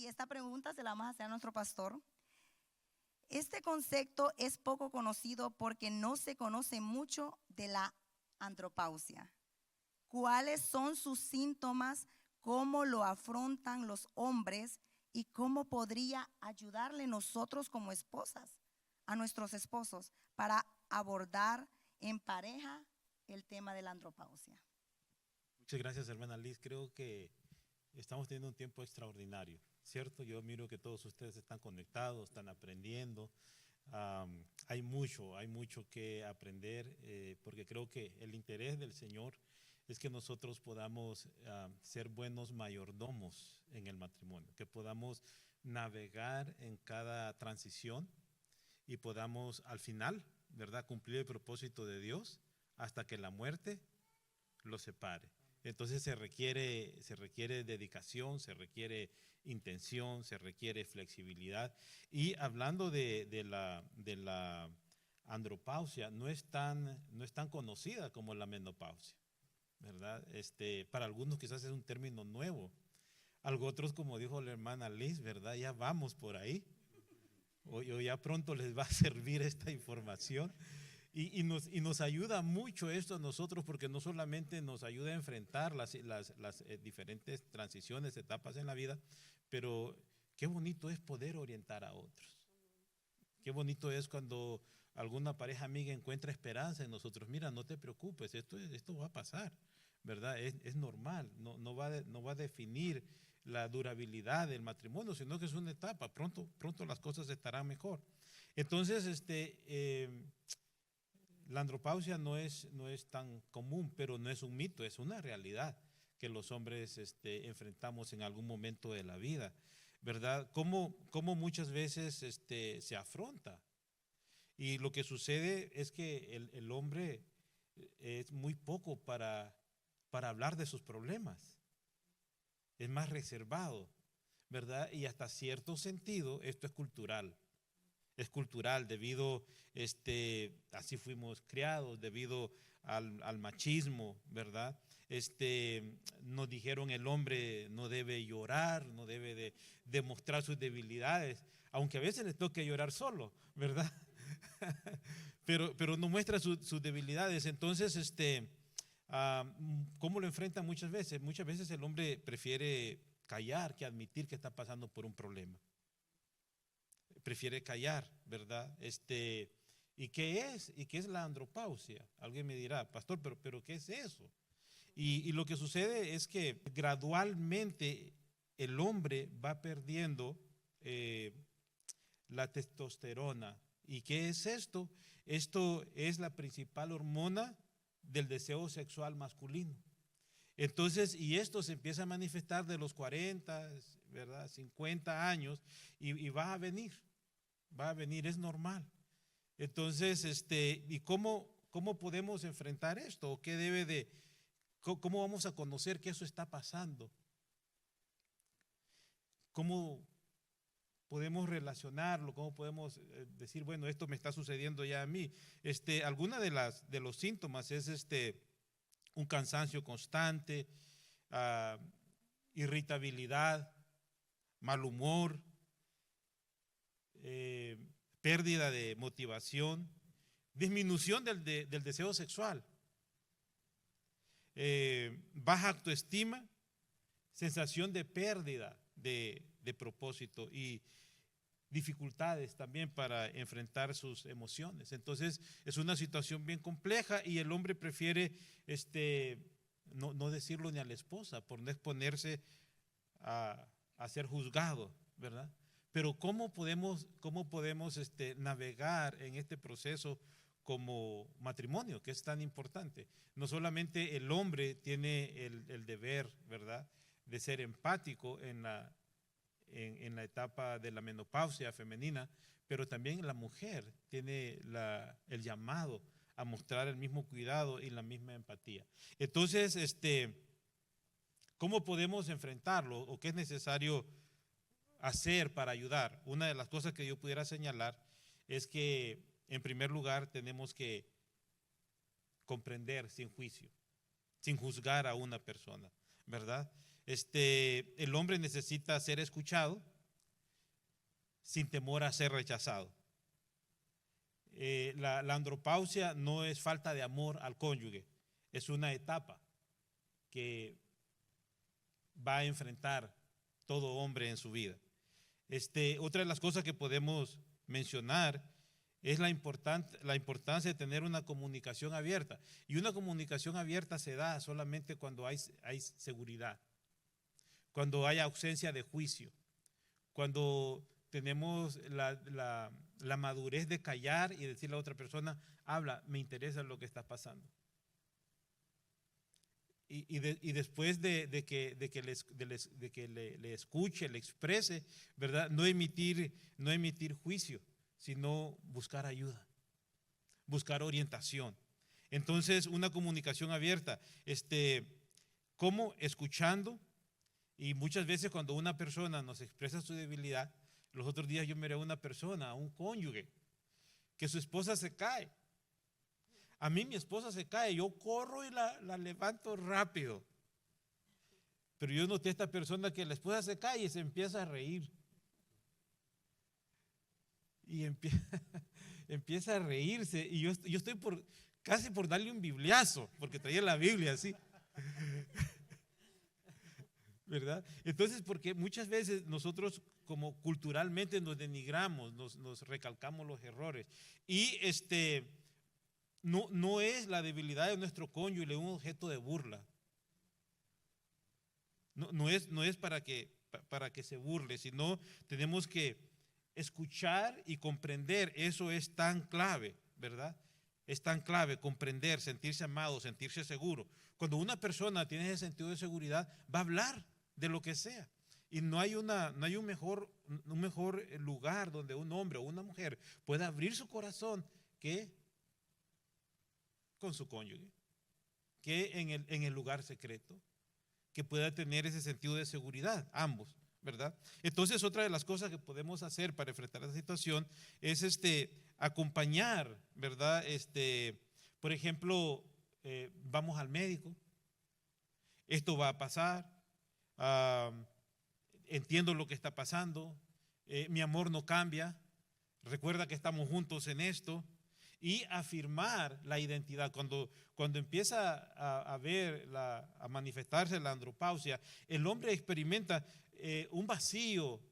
y esta pregunta se la vamos a hacer a nuestro pastor. Este concepto es poco conocido porque no se conoce mucho de la andropausia. ¿Cuáles son sus síntomas? ¿Cómo lo afrontan los hombres? ¿Y cómo podría ayudarle nosotros como esposas a nuestros esposos para abordar en pareja el tema de la andropausia? Muchas gracias, hermana Liz. Creo que estamos teniendo un tiempo extraordinario, ¿cierto? Yo miro que todos ustedes están conectados, están aprendiendo. Hay mucho que aprender, porque creo que el interés del Señor es que nosotros podamos ser buenos mayordomos en el matrimonio, que podamos navegar en cada transición y podamos al final, ¿verdad?, cumplir el propósito de Dios hasta que la muerte los separe. Entonces se requiere dedicación, se requiere intención, se requiere flexibilidad. Y hablando de la andropausia, no es tan conocida como la menopausia, ¿verdad? Para algunos quizás es un término nuevo. Algo otros, como dijo la hermana Liz, ¿verdad? Ya vamos por ahí. O ya pronto les va a servir esta información. Y nos ayuda mucho esto a nosotros, porque no solamente nos ayuda a enfrentar las diferentes transiciones, etapas en la vida, pero qué bonito es poder orientar a otros. Qué bonito es cuando alguna pareja amiga encuentra esperanza en nosotros. Mira, no te preocupes, esto va a pasar, ¿verdad? Es normal, no va a definir la durabilidad del matrimonio, sino que es una etapa. Pronto las cosas estarán mejor. Entonces, la andropausia no es tan común, pero no es un mito, es una realidad que los hombres enfrentamos en algún momento de la vida, ¿verdad? Cómo muchas veces se afronta. Y lo que sucede es que el hombre es muy poco para hablar de sus problemas, es más reservado, ¿verdad? Y hasta cierto sentido esto es cultural. Es cultural debido, así fuimos criados, debido al machismo, ¿verdad? Nos dijeron el hombre no debe llorar, no debe de demostrar sus debilidades, aunque a veces les toque llorar solo, ¿verdad? pero no muestra sus debilidades. Entonces, ¿cómo lo enfrentan muchas veces? Muchas veces el hombre prefiere callar que admitir que está pasando por un problema. Prefiere callar, ¿verdad? ¿Y qué es? ¿Y qué es la andropausia? Alguien me dirá, pastor, pero ¿qué es eso? Y lo que sucede es que gradualmente el hombre va perdiendo la testosterona. ¿Y qué es esto? Esto es la principal hormona del deseo sexual masculino. Entonces, y esto se empieza a manifestar de los 40, ¿verdad?, 50 años y va a venir, es normal. Entonces, ¿y cómo podemos enfrentar esto? ¿Cómo vamos a conocer que eso está pasando? ¿Cómo podemos relacionarlo? ¿Cómo podemos decir, bueno, esto me está sucediendo ya a mí? Alguna de los síntomas es un cansancio constante, irritabilidad, mal humor, pérdida de motivación, disminución del deseo sexual, baja autoestima, sensación de pérdida de propósito y dificultades también para enfrentar sus emociones. Entonces es una situación bien compleja y el hombre prefiere no decirlo ni a la esposa por no exponerse a ser juzgado, ¿verdad? Pero ¿cómo podemos navegar en este proceso como matrimonio, que es tan importante? No solamente el hombre tiene el deber, ¿verdad?, de ser empático en la etapa de la menopausia femenina, pero también la mujer tiene el llamado a mostrar el mismo cuidado y la misma empatía. Entonces, ¿cómo podemos enfrentarlo o qué es necesario hacer para ayudar? Una de las cosas que yo pudiera señalar es que, en primer lugar, tenemos que comprender sin juicio, sin juzgar a una persona, ¿verdad? El hombre necesita ser escuchado sin temor a ser rechazado. La andropausia no es falta de amor al cónyuge, es una etapa que va a enfrentar todo hombre en su vida. Otra de las cosas que podemos mencionar es la importancia de tener una comunicación abierta. Y una comunicación abierta se da solamente cuando hay seguridad, cuando hay ausencia de juicio, cuando tenemos la madurez de callar y decirle a otra persona, habla, me interesa lo que está pasando. Y después de que le escuche, le exprese, ¿verdad? No emitir juicio, sino buscar ayuda, buscar orientación. Entonces, una comunicación abierta, ¿cómo? Escuchando. Y muchas veces cuando una persona nos expresa su debilidad, los otros días yo miré a una persona, a un cónyuge, que su esposa se cae. A mí mi esposa se cae, yo corro y la levanto rápido. Pero yo noté a esta persona que la esposa se cae y se empieza a reír. Y empieza a reírse. Y yo estoy casi por darle un bibliazo, porque traía la Biblia así. ¿Verdad? Entonces, porque muchas veces nosotros como culturalmente nos denigramos, nos recalcamos los errores. Y no es la debilidad de nuestro cónyuge un objeto de burla. No es para que se burle, sino tenemos que escuchar y comprender. Eso es tan clave, ¿verdad? Es tan clave comprender, sentirse amado, sentirse seguro. Cuando una persona tiene ese sentido de seguridad, va a hablar de lo que sea. Y no hay un mejor lugar donde un hombre o una mujer pueda abrir su corazón que con su cónyuge, que en el lugar secreto, que pueda tener ese sentido de seguridad, ambos, ¿verdad? Entonces, otra de las cosas que podemos hacer para enfrentar esa situación es acompañar, ¿verdad? Por ejemplo, vamos al médico, esto va a pasar, entiendo lo que está pasando, mi amor no cambia, recuerda que estamos juntos en esto. Y afirmar la identidad. Cuando empieza a manifestarse la andropausia, el hombre experimenta un vacío,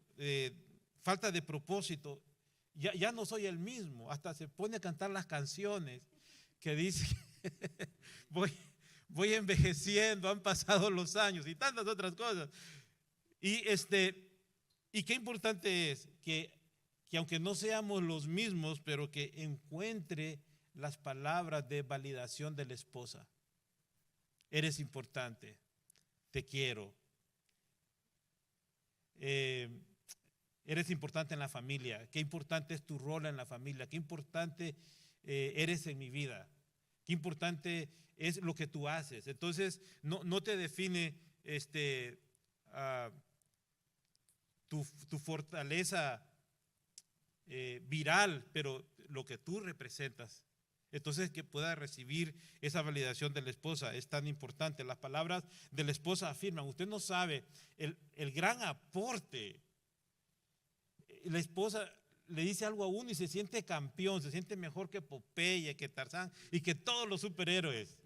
falta de propósito. Ya no soy el mismo. Hasta se pone a cantar las canciones que dice voy envejeciendo, han pasado los años y tantas otras cosas. Y qué importante es que aunque no seamos los mismos, pero que encuentre las palabras de validación de la esposa. Eres importante, te quiero. Eres importante en la familia. Qué importante es tu rol en la familia. Qué importante eres en mi vida. Qué importante es lo que tú haces. Entonces, no te define tu fortaleza viral, pero lo que tú representas. Entonces, que pueda recibir esa validación de la esposa es tan importante. Las palabras de la esposa afirman, usted no sabe el gran aporte. La esposa le dice algo a uno y se siente campeón, se siente mejor que Popeye, que Tarzán y que todos los superhéroes.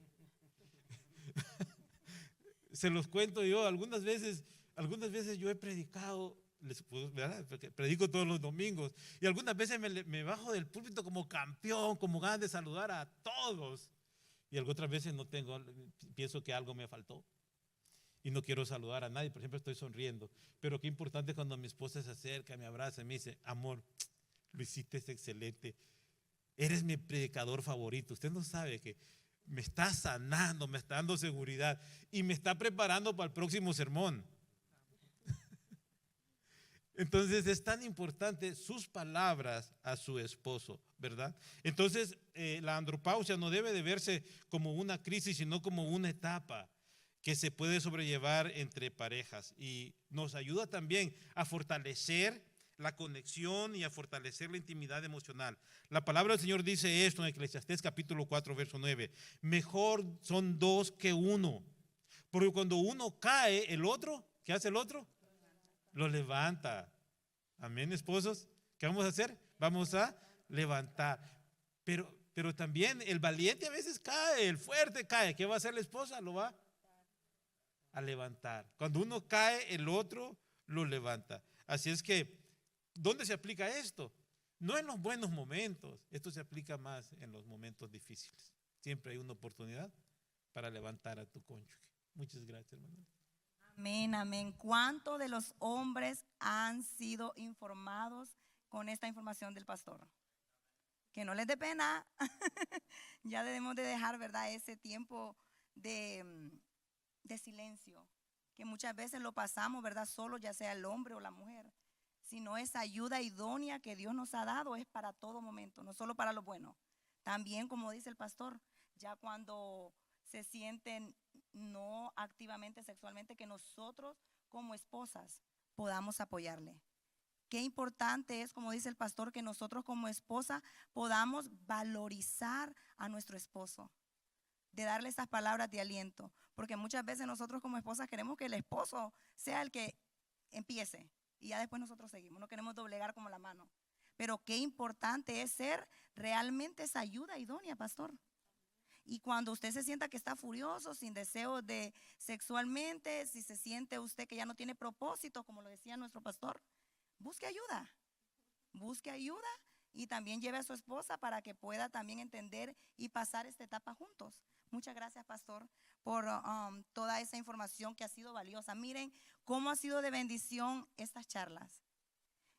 Se los cuento yo, algunas veces yo he predicado, ¿verdad? Porque predico todos los domingos y algunas veces me bajo del púlpito como campeón, como ganas de saludar a todos, y otras veces pienso que algo me faltó y no quiero saludar a nadie. Por ejemplo, estoy sonriendo, pero qué importante cuando mi esposa se acerca, me abraza y me dice, amor, lo hiciste excelente, eres mi predicador favorito. Usted no sabe que me está sanando, me está dando seguridad y me está preparando para el próximo sermón. Entonces es tan importante sus palabras a su esposo, ¿verdad? Entonces la andropausia no debe de verse como una crisis, sino como una etapa que se puede sobrellevar entre parejas, y nos ayuda también a fortalecer la conexión y a fortalecer la intimidad emocional. La palabra del Señor dice esto en Eclesiastés capítulo 4, verso 9. Mejor son dos que uno, porque cuando uno cae, el otro, ¿qué hace el otro? Lo levanta. Amén, esposos. ¿Qué vamos a hacer? Vamos a levantar. Pero también el valiente a veces cae, el fuerte cae. ¿Qué va a hacer la esposa? Lo va a levantar. Cuando uno cae, el otro lo levanta. Así es que, ¿dónde se aplica esto? No en los buenos momentos, esto se aplica más en los momentos difíciles. Siempre hay una oportunidad para levantar a tu cónyuge. Muchas gracias, hermano. Amén, amén. ¿Cuántos de los hombres han sido informados con esta información del pastor? Que no les dé pena. Ya debemos de dejar, ¿verdad?, ese tiempo de silencio, que muchas veces lo pasamos, ¿verdad?, solo, ya sea el hombre o la mujer, sino esa ayuda idónea que Dios nos ha dado es para todo momento, no solo para lo bueno. También, como dice el pastor, ya cuando se sienten no activamente sexualmente, que nosotros como esposas podamos apoyarle. Qué importante es, como dice el pastor, que nosotros como esposa podamos valorizar a nuestro esposo, de darle esas palabras de aliento, porque muchas veces nosotros como esposas queremos que el esposo sea el que empiece y ya después nosotros seguimos, no queremos doblegar como la mano. Pero qué importante es ser realmente esa ayuda idónea, pastor. Y cuando usted se sienta que está furioso, sin deseo de sexualmente, si se siente usted que ya no tiene propósito, como lo decía nuestro pastor, busque ayuda. Busque ayuda y también lleve a su esposa para que pueda también entender y pasar esta etapa juntos. Muchas gracias, pastor, por toda esa información que ha sido valiosa. Miren cómo ha sido de bendición estas charlas.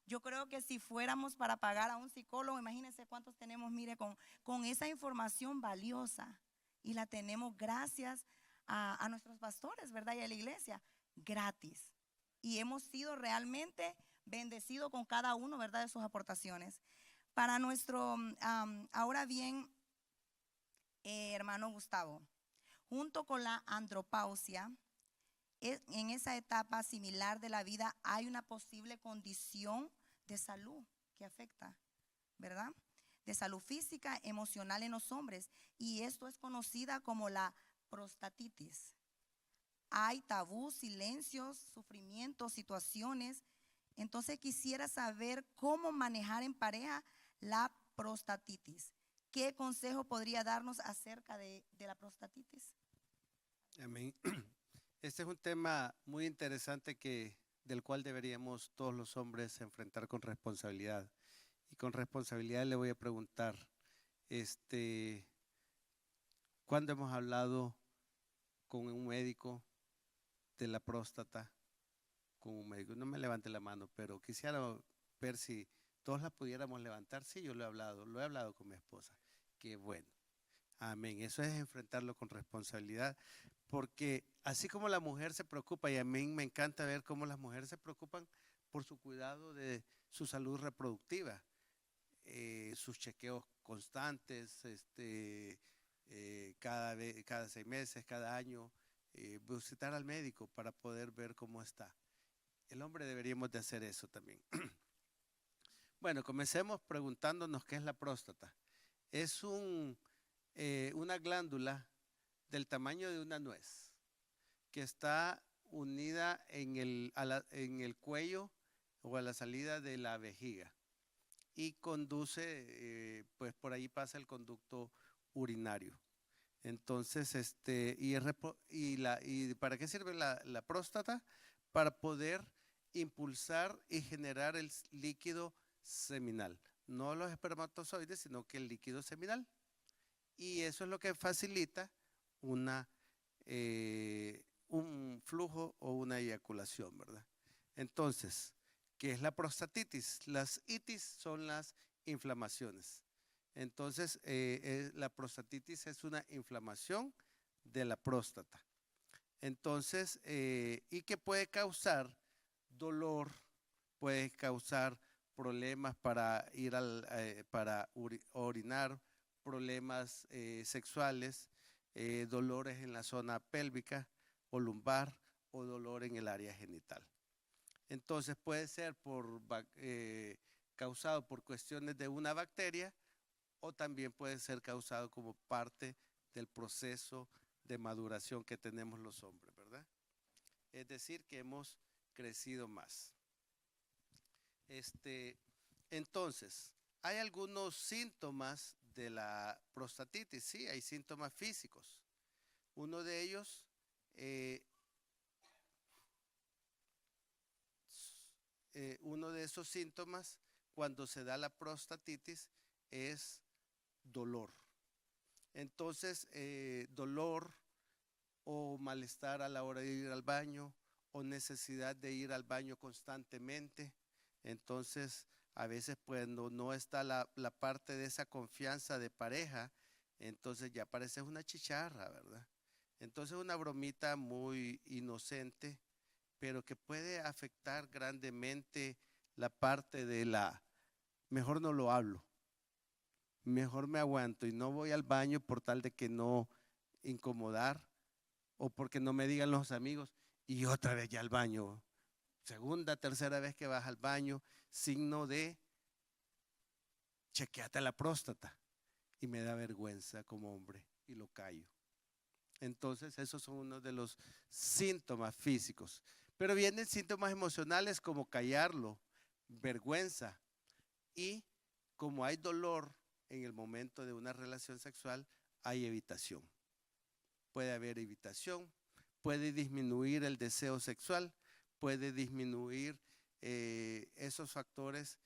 Yo creo que si fuéramos para pagar a un psicólogo, imagínense cuántos tenemos, mire, con esa información valiosa. Y la tenemos gracias a nuestros pastores, ¿verdad? Y a la iglesia, gratis. Y hemos sido realmente bendecidos con cada uno, ¿verdad?, de sus aportaciones. Para nuestro, ahora bien, hermano Gustavo, junto con la andropausia, en esa etapa similar de la vida hay una posible condición de salud que afecta, ¿verdad?, de salud física, emocional en los hombres, y esto es conocida como la prostatitis. Hay tabús, silencios, sufrimientos, situaciones. Entonces quisiera saber cómo manejar en pareja la prostatitis. ¿Qué consejo podría darnos acerca de la prostatitis? Amén. Este es un tema muy interesante del cual deberíamos todos los hombres enfrentar con responsabilidad. Y con responsabilidad le voy a preguntar, ¿cuándo hemos hablado con un médico de la próstata? Con un médico, no me levante la mano, pero quisiera ver si todos la pudiéramos levantar. Sí, yo lo he hablado con mi esposa. Qué bueno. Amén. Eso es enfrentarlo con responsabilidad, porque así como la mujer se preocupa, y a mí me encanta ver cómo las mujeres se preocupan por su cuidado de su salud reproductiva, sus chequeos constantes, cada 6 meses, cada año, visitar al médico para poder ver cómo está. El hombre deberíamos de hacer eso también. Bueno, comencemos preguntándonos qué es la próstata. Es una glándula del tamaño de una nuez que está unida en el cuello o a la salida de la vejiga y conduce, pues por ahí pasa el conducto urinario. Entonces, ¿y para qué sirve la próstata? Para poder impulsar y generar el líquido seminal, no los espermatozoides, sino que el líquido seminal. Y eso es lo que facilita un flujo o una eyaculación, ¿verdad? Entonces, ¿qué es la prostatitis? Las itis son las inflamaciones. Entonces, la prostatitis es una inflamación de la próstata. Entonces, y que puede causar dolor, puede causar problemas para orinar, problemas sexuales, dolores en la zona pélvica o lumbar o dolor en el área genital. Entonces puede ser causado por cuestiones de una bacteria o también puede ser causado como parte del proceso de maduración que tenemos los hombres, ¿verdad? Es decir, que hemos crecido más. Entonces, hay algunos síntomas de la prostatitis, sí, hay síntomas físicos. Uno de ellos, uno de esos síntomas cuando se da la prostatitis es dolor. Entonces, dolor o malestar a la hora de ir al baño o necesidad de ir al baño constantemente. Entonces, a veces cuando no está la parte de esa confianza de pareja, entonces ya parece una chicharra, ¿verdad? Entonces una bromita muy inocente, pero que puede afectar grandemente la parte de la, mejor no lo hablo, mejor me aguanto y no voy al baño por tal de que no incomodar o porque no me digan los amigos y otra vez ya al baño. Segunda, tercera vez que vas al baño, signo de chequeate la próstata y me da vergüenza como hombre y lo callo. Entonces esos son uno de los síntomas físicos. Pero vienen síntomas emocionales como callarlo, vergüenza y como hay dolor en el momento de una relación sexual, hay evitación. Puede haber evitación, puede disminuir el deseo sexual, puede disminuir esos factores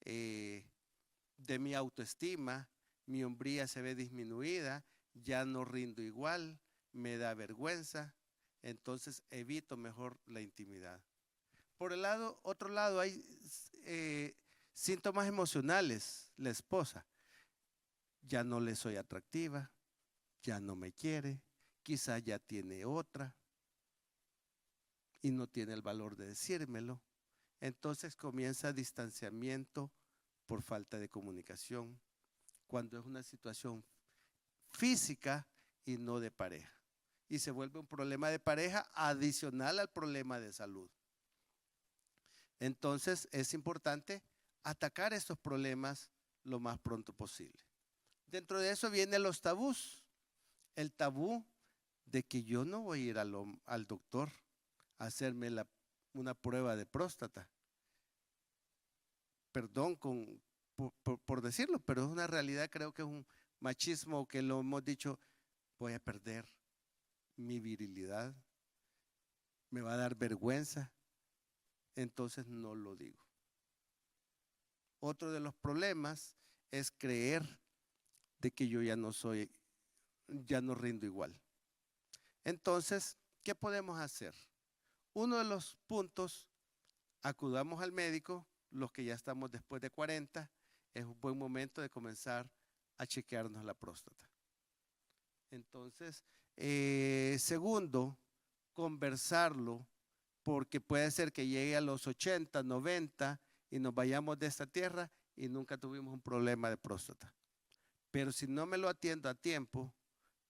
de mi autoestima, mi hombría se ve disminuida, ya no rindo igual, me da vergüenza, entonces evito mejor la intimidad. Por el lado, otro lado, hay síntomas emocionales, la esposa, ya no le soy atractiva, ya no me quiere, quizá ya tiene otra y no tiene el valor de decírmelo. Entonces comienza distanciamiento por falta de comunicación, cuando es una situación física y no de pareja. Y se vuelve un problema de pareja adicional al problema de salud. Entonces es importante atacar estos problemas lo más pronto posible. Dentro de eso vienen los tabús. El tabú de que yo no voy a ir al doctor a hacerme una prueba de próstata. Perdón por decirlo, pero es una realidad, creo que es un machismo que lo hemos dicho, voy a perder mi virilidad, me va a dar vergüenza, entonces no lo digo. Otro de los problemas es creer de que yo ya no rindo igual. Entonces, ¿qué podemos hacer? Uno de los puntos, acudamos al médico, los que ya estamos después de 40, es un buen momento de comenzar a chequearnos la próstata. Entonces, segundo, conversarlo, porque puede ser que llegue a los 80, 90 y nos vayamos de esta tierra y nunca tuvimos un problema de próstata. Pero si no me lo atiendo a tiempo,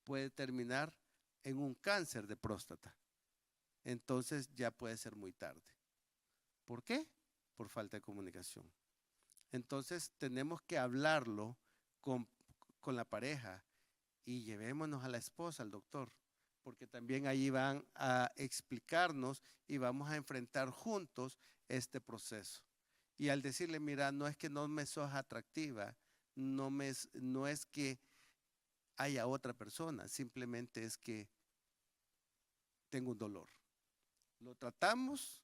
puede terminar en un cáncer de próstata. Entonces ya puede ser muy tarde. ¿Por qué? Por falta de comunicación. Entonces tenemos que hablarlo con la pareja y llevémonos a la esposa, al doctor, porque también ahí van a explicarnos y vamos a enfrentar juntos este proceso. Y al decirle, mira, no es que no me sos atractiva, no es que haya otra persona, simplemente es que tengo un dolor. Lo tratamos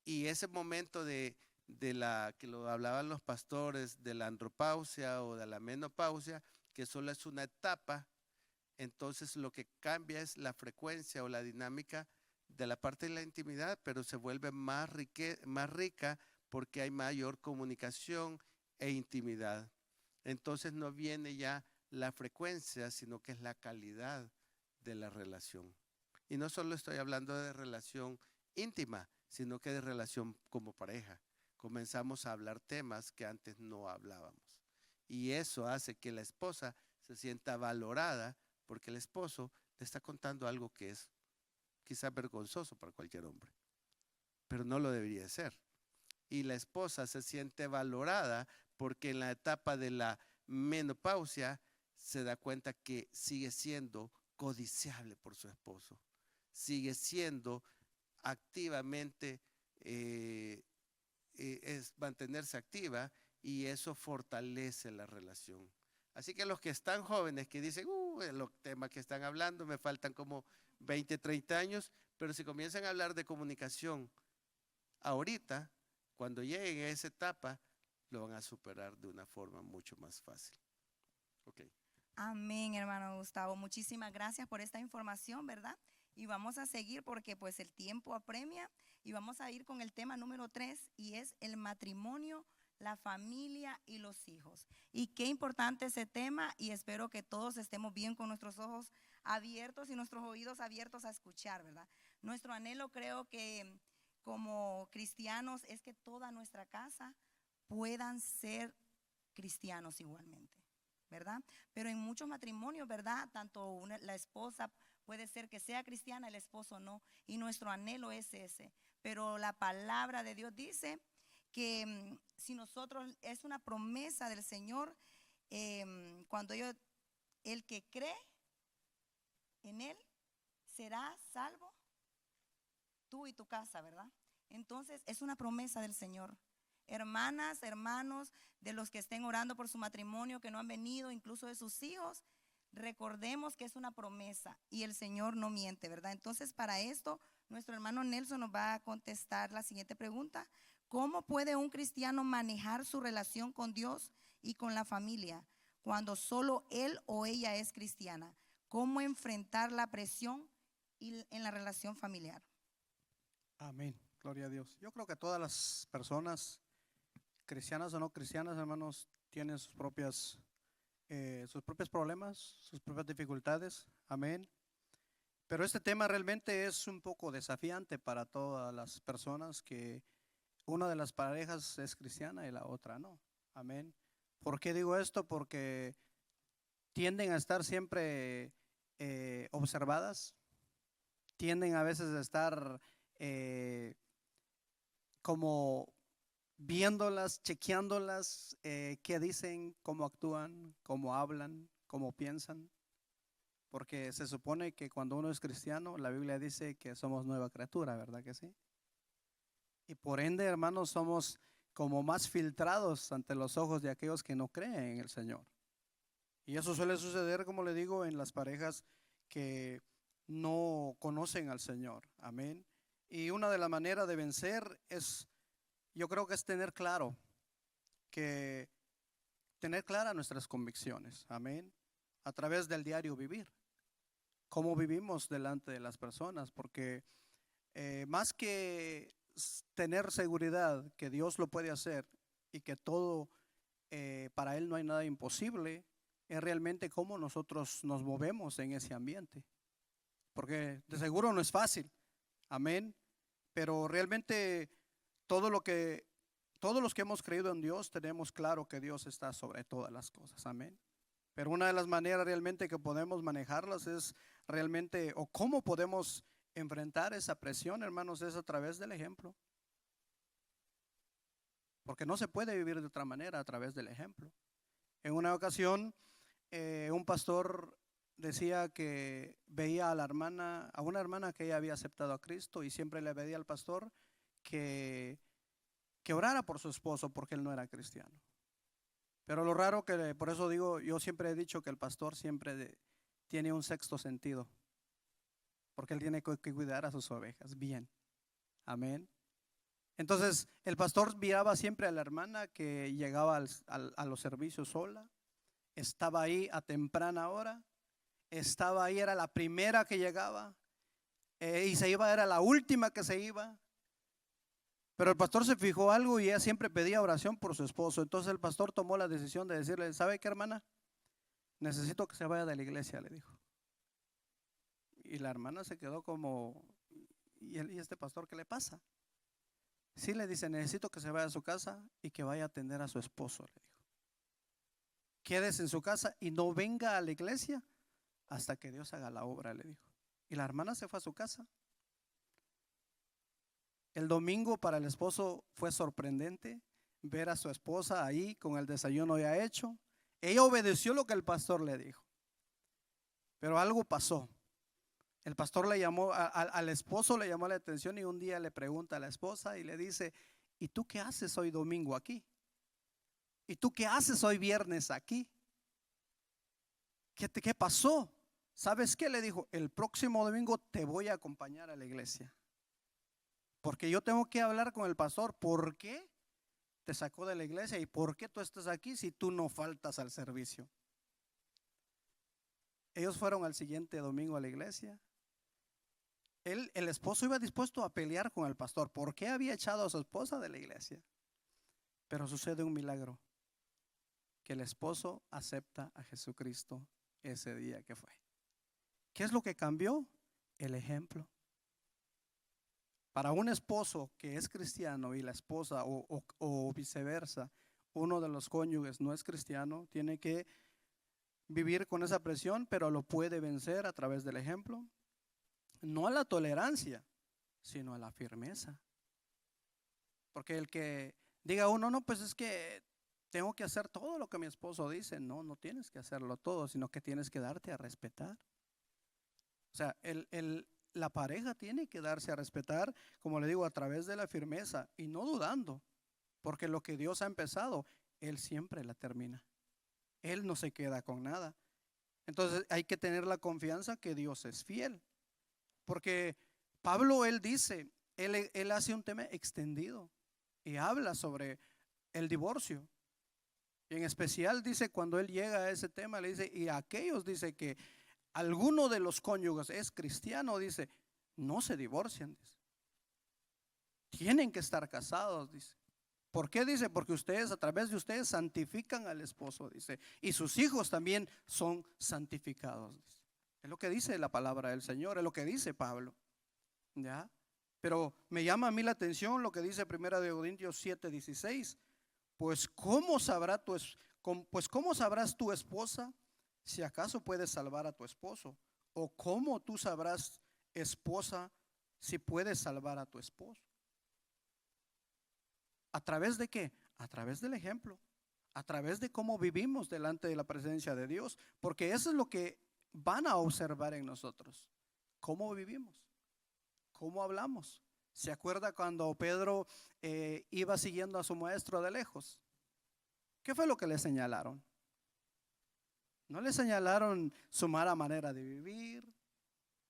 y ese momento de la que lo hablaban los pastores, de la andropausia o de la menopausia, que solo es una etapa, entonces lo que cambia es la frecuencia o la dinámica de la parte de la intimidad, pero se vuelve más rica porque hay mayor comunicación e intimidad. Entonces no viene ya la frecuencia, sino que es la calidad de la relación. Y no solo estoy hablando de relación íntima, sino que de relación como pareja. Comenzamos a hablar temas que antes no hablábamos. Y eso hace que la esposa se sienta valorada porque el esposo le está contando algo que es quizás vergonzoso para cualquier hombre, pero no lo debería ser. Y la esposa se siente valorada porque en la etapa de la menopausia se da cuenta que sigue siendo codiciable por su esposo, sigue siendo activamente, es mantenerse activa y eso fortalece la relación. Así que los que están jóvenes que dicen, los temas que están hablando, me faltan como 20, 30 años, pero si comienzan a hablar de comunicación ahorita, cuando lleguen a esa etapa, lo van a superar de una forma mucho más fácil. Ok. Amén, hermano Gustavo. Muchísimas gracias por esta información, ¿verdad? Y vamos a seguir porque pues el tiempo apremia y vamos a ir con el tema número 3 y es el matrimonio, la familia y los hijos. Y qué importante ese tema y espero que todos estemos bien con nuestros ojos abiertos y nuestros oídos abiertos a escuchar, ¿verdad? Nuestro anhelo creo que como cristianos es que toda nuestra casa puedan ser cristianos igualmente, ¿verdad? Pero en muchos matrimonios, ¿verdad? Tanto la esposa puede ser que sea cristiana, el esposo no, y nuestro anhelo es ese. Pero la palabra de Dios dice que si nosotros, es una promesa del Señor, cuando el que cree en Él será salvo, tú y tu casa, ¿verdad? Entonces es una promesa del Señor. Hermanas, hermanos, de los que estén orando por su matrimonio, que no han venido, incluso de sus hijos, recordemos que es una promesa y el Señor no miente, ¿verdad? Entonces, para esto, nuestro hermano Nelson nos va a contestar la siguiente pregunta. ¿Cómo puede un cristiano manejar su relación con Dios y con la familia cuando solo él o ella es cristiana? ¿Cómo enfrentar la presión en la relación familiar? Amén, gloria a Dios. Yo creo que todas las personas, cristianas o no cristianas, hermanos, tienen sus propios problemas, sus propias dificultades. Amén. Pero este tema realmente es un poco desafiante para todas las personas que una de las parejas es cristiana y la otra no. Amén. ¿Por qué digo esto? Porque tienden a estar siempre observadas, tienden a veces a estar como viéndolas, chequeándolas, qué dicen, cómo actúan, cómo hablan, cómo piensan. Porque se supone que cuando uno es cristiano, la Biblia dice que somos nueva criatura, ¿verdad que sí? Y por ende, hermanos, somos como más filtrados ante los ojos de aquellos que no creen en el Señor. Y eso suele suceder, como le digo, en las parejas que no conocen al Señor. Amén. Y una de las maneras de vencer es, yo creo que es tener claras nuestras convicciones. Amén. A través del diario vivir. Cómo vivimos delante de las personas, porque más que tener seguridad que Dios lo puede hacer y que todo para Él no hay nada imposible, es realmente cómo nosotros nos movemos en ese ambiente. Porque de seguro no es fácil, amén, pero realmente todos los que hemos creído en Dios tenemos claro que Dios está sobre todas las cosas, amén. Pero una de las maneras realmente que podemos manejarlas es realmente, o cómo podemos enfrentar esa presión, hermanos, es a través del ejemplo. Porque no se puede vivir de otra manera a través del ejemplo. En una ocasión, un pastor decía que veía a una hermana que ella había aceptado a Cristo y siempre le pedía al pastor que orara por su esposo porque él no era cristiano. Pero lo raro que, por eso digo, yo siempre he dicho que el pastor siempre tiene un sexto sentido, porque él tiene que cuidar a sus ovejas bien. Amén. Entonces el pastor miraba siempre a la hermana que llegaba a los servicios sola, estaba ahí a temprana hora, estaba ahí, era la primera que llegaba y se iba, era la última que se iba. Pero el pastor se fijó algo y ella siempre pedía oración por su esposo. Entonces el pastor tomó la decisión de decirle, ¿sabe qué, hermana? Necesito que se vaya de la iglesia, le dijo. Y la hermana se quedó como, ¿y este pastor qué le pasa? Sí, le dice, necesito que se vaya a su casa y que vaya a atender a su esposo, le dijo. Quédese en su casa y no venga a la iglesia hasta que Dios haga la obra, le dijo. Y la hermana se fue a su casa. El domingo para el esposo fue sorprendente ver a su esposa ahí con el desayuno ya hecho. Ella obedeció lo que el pastor le dijo. Pero algo pasó. El pastor le llamó, al esposo le llamó la atención y un día le pregunta a la esposa y le dice, ¿y tú qué haces hoy domingo aquí? ¿Y tú qué haces hoy viernes aquí? ¿Qué pasó? ¿Sabes qué? Le dijo, el próximo domingo te voy a acompañar a la iglesia. Porque yo tengo que hablar con el pastor. ¿Por qué te sacó de la iglesia? ¿Y por qué tú estás aquí si tú no faltas al servicio? Ellos fueron al siguiente domingo a la iglesia. El esposo iba dispuesto a pelear con el pastor. ¿Por qué había echado a su esposa de la iglesia? Pero sucede un milagro, que el esposo acepta a Jesucristo ese día que fue. ¿Qué es lo que cambió? El ejemplo. Para un esposo que es cristiano y la esposa o viceversa, uno de los cónyuges no es cristiano, tiene que vivir con esa presión, pero lo puede vencer a través del ejemplo. No a la tolerancia, sino a la firmeza. Porque el que diga uno, no, pues es que tengo que hacer todo lo que mi esposo dice. No, no tienes que hacerlo todo, sino que tienes que darte a respetar. O sea, la pareja tiene que darse a respetar, como le digo, a través de la firmeza y no dudando, porque lo que Dios ha empezado, Él siempre la termina. Él no se queda con nada. Entonces hay que tener la confianza que Dios es fiel. Porque Pablo, él dice, él hace un tema extendido y habla sobre el divorcio. Y en especial dice, cuando él llega a ese tema, le dice, y a aquellos dice que alguno de los cónyuges es cristiano, dice, no se divorcian, dice. Tienen que estar casados, dice. ¿Por qué? Dice, porque ustedes, a través de ustedes, santifican al esposo, dice. Y sus hijos también son santificados, dice. Es lo que dice la palabra del Señor, es lo que dice Pablo. ¿Ya? Pero me llama a mí la atención lo que dice 1 Corintios 7:16. Pues ¿cómo sabrás tu esposa si acaso puedes salvar a tu esposo? ¿O cómo tú sabrás, esposa, si puedes salvar a tu esposo? ¿A través de qué? A través del ejemplo, a través de cómo vivimos delante de la presencia de Dios, porque eso es lo que van a observar en nosotros. ¿Cómo vivimos? ¿Cómo hablamos? ¿Se acuerda cuando Pedro iba siguiendo a su maestro de lejos? ¿Qué fue lo que le señalaron? No le señalaron su mala manera de vivir,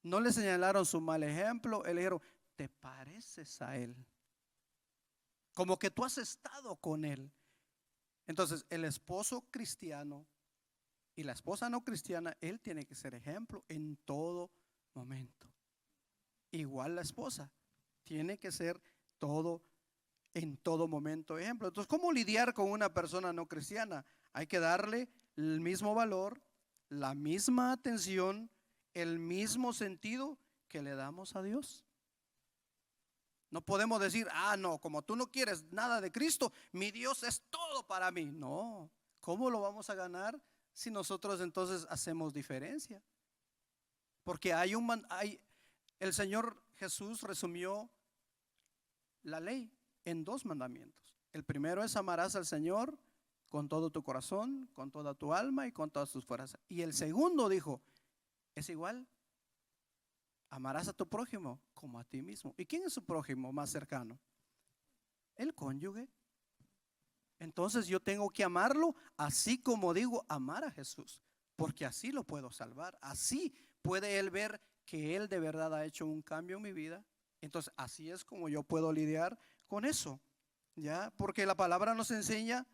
no le señalaron su mal ejemplo, le dijeron, ¿te pareces a él? Como que tú has estado con él. Entonces, el esposo cristiano y la esposa no cristiana, él tiene que ser ejemplo en todo momento. Igual la esposa tiene que ser en todo momento ejemplo. Entonces, ¿cómo lidiar con una persona no cristiana? Hay que darle el mismo valor, la misma atención, el mismo sentido que le damos a Dios. No podemos decir, no, como tú no quieres nada de Cristo, mi Dios es todo para mí. No, ¿cómo lo vamos a ganar si nosotros entonces hacemos diferencia? Porque el Señor Jesús resumió la ley en 2 mandamientos. El primero es amarás al Señor con todo tu corazón, con toda tu alma y con todas tus fuerzas. Y el segundo dijo, es igual. Amarás a tu prójimo como a ti mismo. ¿Y quién es su prójimo más cercano? El cónyuge. Entonces yo tengo que amarlo así como digo amar a Jesús, porque así lo puedo salvar. Así puede él ver que él de verdad ha hecho un cambio en mi vida. Entonces así es como yo puedo lidiar con eso. ¿Ya? Porque la palabra nos enseña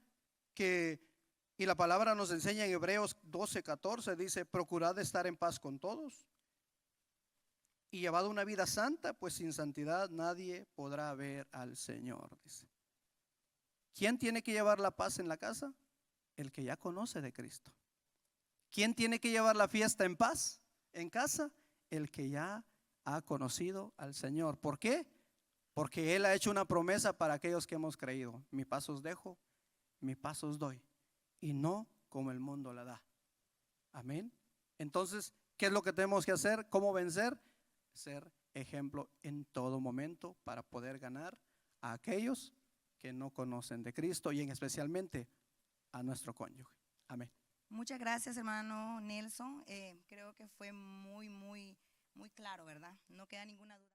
y la palabra nos enseña en Hebreos 12:14, dice, procurad estar en paz con todos y llevad una vida santa, pues sin santidad nadie podrá ver al Señor, dice. ¿Quién tiene que llevar la paz en la casa? El que ya conoce de Cristo. ¿Quién tiene que llevar la fiesta en paz en casa? El que ya ha conocido al Señor. ¿Por qué? Porque Él ha hecho una promesa para aquellos que hemos creído. Mi paz os dejo, mi paz os doy, y no como el mundo la da. Amén. Entonces, ¿qué es lo que tenemos que hacer? ¿Cómo vencer? Ser ejemplo en todo momento para poder ganar a aquellos que no conocen de Cristo y en especialmente a nuestro cónyuge. Amén. Muchas gracias, hermano Nelson. Creo que fue muy claro, ¿verdad? No queda ninguna duda.